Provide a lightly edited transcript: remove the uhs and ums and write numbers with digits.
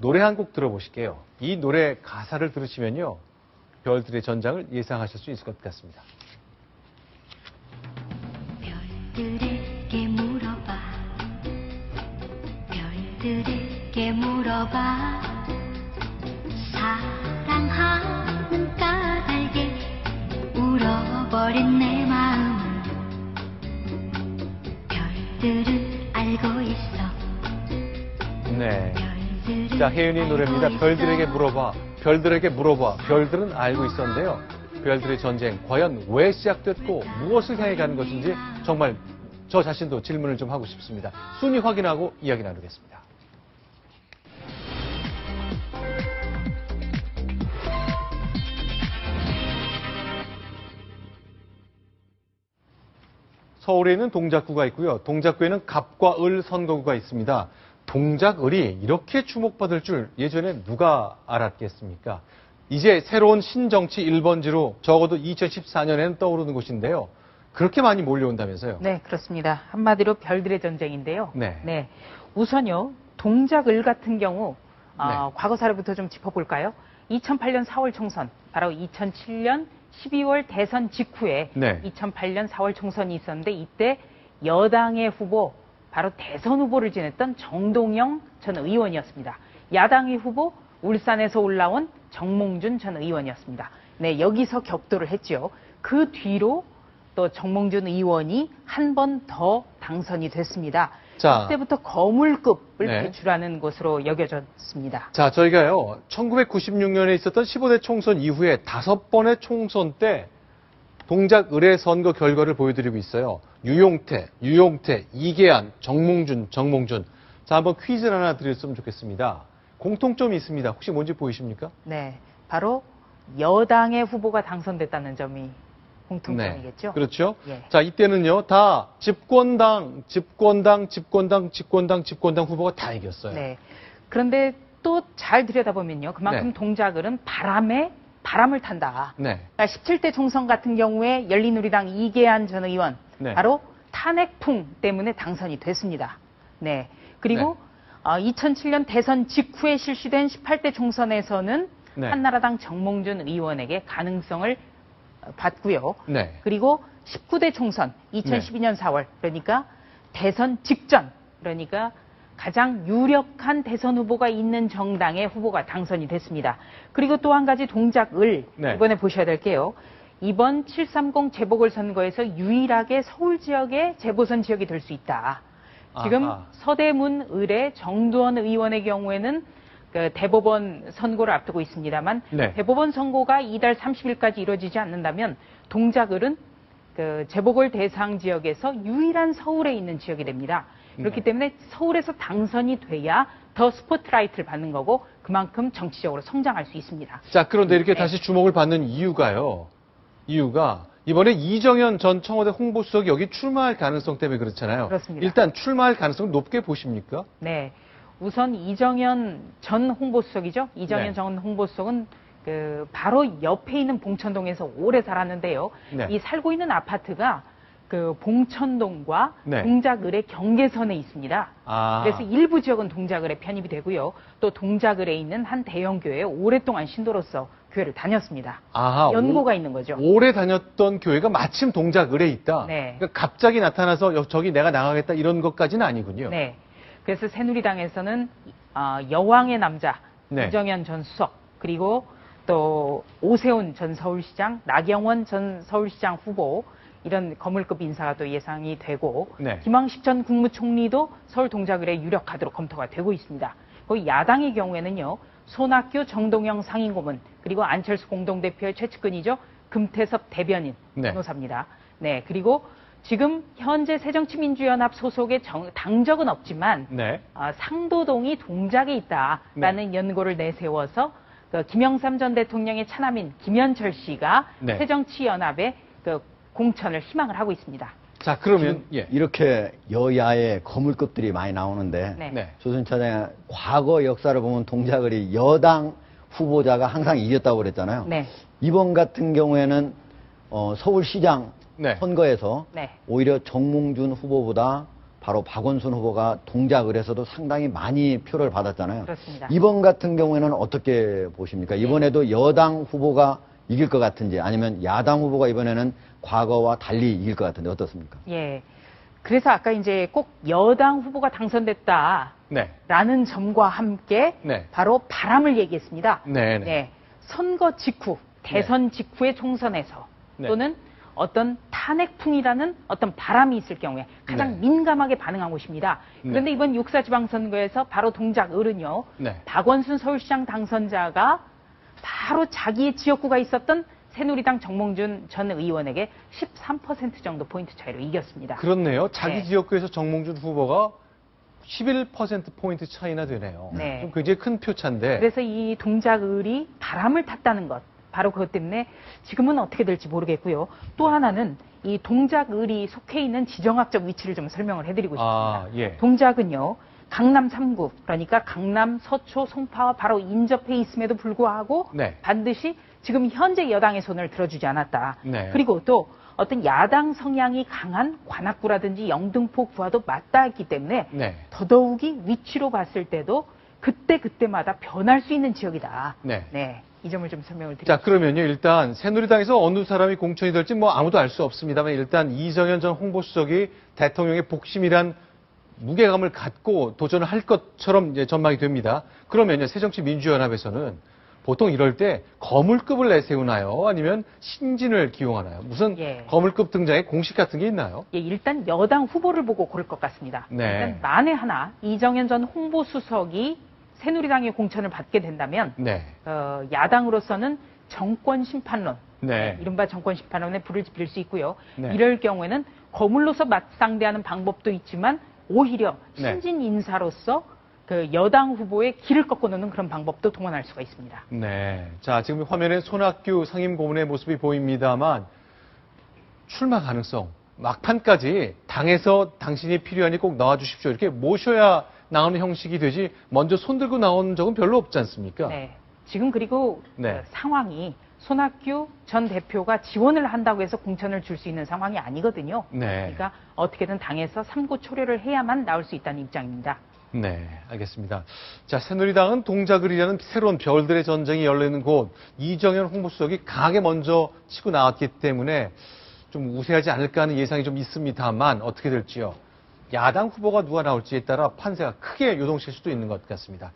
노래 한 곡 들어보실게요. 이 노래 가사를 들으시면요. 별들의 전장을 예상하실 수 있을 것 같습니다. 별들에게 물어봐, 별들에게 물어봐, 사랑하는 까닭에 울어버린 내 마음을 별들은 알고 있어. 네. 자, 혜윤이 노래입니다. 별들에게 물어봐. 별들에게 물어봐. 별들은 알고 있었는데요. 별들의 전쟁, 과연 왜 시작됐고 무엇을 향해 가는 것인지 정말 저 자신도 질문을 좀 하고 싶습니다. 순위 확인하고 이야기 나누겠습니다. 서울에 있는 동작구가 있고요. 동작구에는 갑과 을 선거구가 있습니다. 동작을이 이렇게 주목받을 줄 예전에 누가 알았겠습니까? 이제 새로운 신정치 1번지로 적어도 2014년에는 떠오르는 곳인데요. 그렇게 많이 몰려온다면서요? 네, 그렇습니다. 한마디로 별들의 전쟁인데요. 네. 우선요, 동작을 같은 경우 네. 과거 사례부터 좀 짚어볼까요? 2008년 4월 총선, 바로 2007년 12월 대선 직후에 네. 2008년 4월 총선이 있었는데 이때 여당의 후보, 바로 대선 후보를 지냈던 정동영 전 의원이었습니다. 야당의 후보, 울산에서 올라온 정몽준 전 의원이었습니다. 네, 여기서 격돌을 했죠. 그 뒤로 또 정몽준 의원이 한 번 더 당선이 됐습니다. 자, 그때부터 거물급을 네. 배출하는 것으로 여겨졌습니다. 자, 저희가요, 1996년에 있었던 15대 총선 이후에 5번의 총선 때 동작을의 선거 결과를 보여드리고 있어요. 유용태, 이계한, 정몽준. 자, 한번 퀴즈를 하나 드렸으면 좋겠습니다. 공통점이 있습니다. 혹시 뭔지 보이십니까? 네, 바로 여당의 후보가 당선됐다는 점이 공통점이겠죠. 네, 그렇죠. 예. 자, 이때는요, 다 집권당 후보가 다 이겼어요. 네. 그런데 또 잘 들여다보면요, 그만큼 네. 동작을은 바람을 탄다. 네. 그러니까 17대 총선 같은 경우에 열린우리당 이계한 전 의원, 네. 바로 탄핵풍 때문에 당선이 됐습니다. 네. 그리고 2007년 대선 직후에 실시된 18대 총선에서는 네. 한나라당 정몽준 의원에게 가능성을 받고요. 네. 그리고 19대 총선 2012년 4월, 그러니까 대선 직전, 그러니까 가장 유력한 대선 후보가 있는 정당의 후보가 당선이 됐습니다. 그리고 또 한 가지 동작을 네. 이번에 보셔야 될게요. 이번 730 재보궐선거에서 유일하게 서울 지역의 재보선 지역이 될 수 있다. 지금 아하. 서대문 을의 정두원 의원의 경우에는 그 대법원 선고를 앞두고 있습니다만, 네. 대법원 선고가 이달 30일까지 이루어지지 않는다면 동작을은 그 재보궐 대상 지역에서 유일한 서울에 있는 지역이 됩니다. 그렇기 네. 때문에 서울에서 당선이 돼야 더 스포트라이트를 받는 거고 그만큼 정치적으로 성장할 수 있습니다. 자, 그런데 이렇게 네. 다시 주목을 받는 이유가 이번에 이정현 전 청와대 홍보수석이 여기 출마할 가능성 때문에 그렇잖아요. 그렇습니다. 일단 출마할 가능성 높게 보십니까? 네. 우선 이정현 전 홍보수석이죠. 이정현 네. 전 홍보수석은 그 바로 옆에 있는 봉천동에서 오래 살았는데요. 네. 이 살고 있는 아파트가 그 봉천동과 네. 동작을의 경계선에 있습니다. 아. 그래서 일부 지역은 동작을에 편입이 되고요. 또 동작을에 있는 한 대형 교회에 오랫동안 신도로서 교회를 다녔습니다. 아하, 연고가 있는 거죠. 오래 다녔던 교회가 마침 동작을에 있다. 네. 그러니까 갑자기 나타나서 저기 내가 나가겠다 이런 것까지는 아니군요. 네. 그래서 새누리당에서는 여왕의 남자 네. 이정현 전 수석, 그리고 또 오세훈 전 서울시장, 나경원 전 서울시장 후보, 이런 거물급 인사가 또 예상이 되고, 네. 김황식 전 국무총리도 서울 동작을에 유력 카드로 검토가 되고 있습니다. 거기 야당의 경우에는요, 손학규 정동영 상임고문, 그리고 안철수 공동대표의 최측근이죠, 금태섭 대변인 네. 변호사입니다. 네. 그리고 지금 현재 새정치민주연합 소속의 당적은 없지만 네. 상도동이 동작에 있다라는 연고를 내세워서 그 김영삼 전 대통령의 차남인 김현철 씨가 네. 새정치연합에 그 공천을 희망을 하고 있습니다. 자, 그러면 이렇게 여야의 거물급들이 많이 나오는데 네. 네. 조선 차장의 과거 역사를 보면 동작을이 여당 후보자가 항상 이겼다고 그랬잖아요. 네. 이번 같은 경우에는 서울시장 네. 선거에서 네. 오히려 정몽준 후보보다 바로 박원순 후보가 동작을에서도 상당히 많이 표를 받았잖아요. 그렇습니다. 이번 같은 경우에는 어떻게 보십니까? 이번에도 여당 후보가 이길 것 같은지 아니면 야당 후보가 이번에는 과거와 달리 이길 것 같은데 어떻습니까? 예. 그래서 아까 이제 꼭 여당 후보가 당선됐다라는 네. 점과 함께 네. 바로 바람을 얘기했습니다. 네, 네. 네. 선거 직후, 대선 직후의 총선에서 네. 또는 어떤 탄핵풍이라는 어떤 바람이 있을 경우에 가장 네. 민감하게 반응한 곳입니다. 그런데 네. 이번 6.4 지방선거에서 바로 동작을은요. 네. 박원순 서울시장 당선자가 바로 자기의 지역구가 있었던 새누리당 정몽준 전 의원에게 13% 정도 포인트 차이로 이겼습니다. 그렇네요. 자기 네. 지역구에서 정몽준 후보가 11%포인트 차이나 되네요. 네. 좀 굉장히 큰 표차인데. 그래서 이 동작을이 바람을 탔다는 것, 바로 그것 때문에 지금은 어떻게 될지 모르겠고요. 또 하나는 이 동작을이 속해 있는 지정학적 위치를 좀 설명을 해드리고 싶습니다. 아, 예. 동작은요, 강남 3구, 그러니까 강남, 서초, 송파와 바로 인접해 있음에도 불구하고 네. 반드시 지금 현재 여당의 손을 들어주지 않았다. 네. 그리고 또 어떤 야당 성향이 강한 관악구라든지 영등포구와도 맞닿았기 때문에 네. 더더욱이 위치로 봤을 때도 그때마다 변할 수 있는 지역이다. 네. 이 점을 좀 설명을 드립니다. 자, 그러면요. 일단 새누리당에서 어느 사람이 공천이 될지 뭐 아무도 알 수 없습니다만 일단 이정현 전 홍보수석이 대통령의 복심이란 무게감을 갖고 도전을 할 것처럼 이제 전망이 됩니다. 그러면요. 새정치민주연합에서는 보통 이럴 때 거물급을 내세우나요? 아니면 신진을 기용하나요? 무슨 예. 거물급 등장의 공식 같은 게 있나요? 예, 일단 여당 후보를 보고 고를 것 같습니다. 네. 일단 만에 하나 이정현 전 홍보수석이 새누리당의 공천을 받게 된다면 네. 야당으로서는 정권 심판론, 네. 이른바 정권 심판론에 불을 지필 수 있고요. 네. 이럴 경우에는 거물로서 맞상대하는 방법도 있지만 오히려 네. 신진 인사로서 그 여당 후보의 길을 꺾어놓는 그런 방법도 동원할 수가 있습니다. 네. 자, 지금 화면에 손학규 상임고문의 모습이 보입니다만 출마 가능성, 막판까지 당에서 당신이 필요하니 꼭 나와주십시오. 이렇게 모셔야 나오는 형식이 되지 먼저 손들고 나온 적은 별로 없지 않습니까? 네. 지금 그리고 네. 상황이 손학규 전 대표가 지원을 한다고 해서 공천을 줄 수 있는 상황이 아니거든요. 네. 그러니까 어떻게든 당에서 삼고 초려를 해야만 나올 수 있다는 입장입니다. 네, 알겠습니다. 자, 새누리당은 동작을이라는 새로운 별들의 전쟁이 열리는 곳 이정현 홍보수석이 강하게 먼저 치고 나왔기 때문에 좀 우세하지 않을까 하는 예상이 좀 있습니다만 어떻게 될지요. 야당 후보가 누가 나올지에 따라 판세가 크게 요동칠 수도 있는 것 같습니다.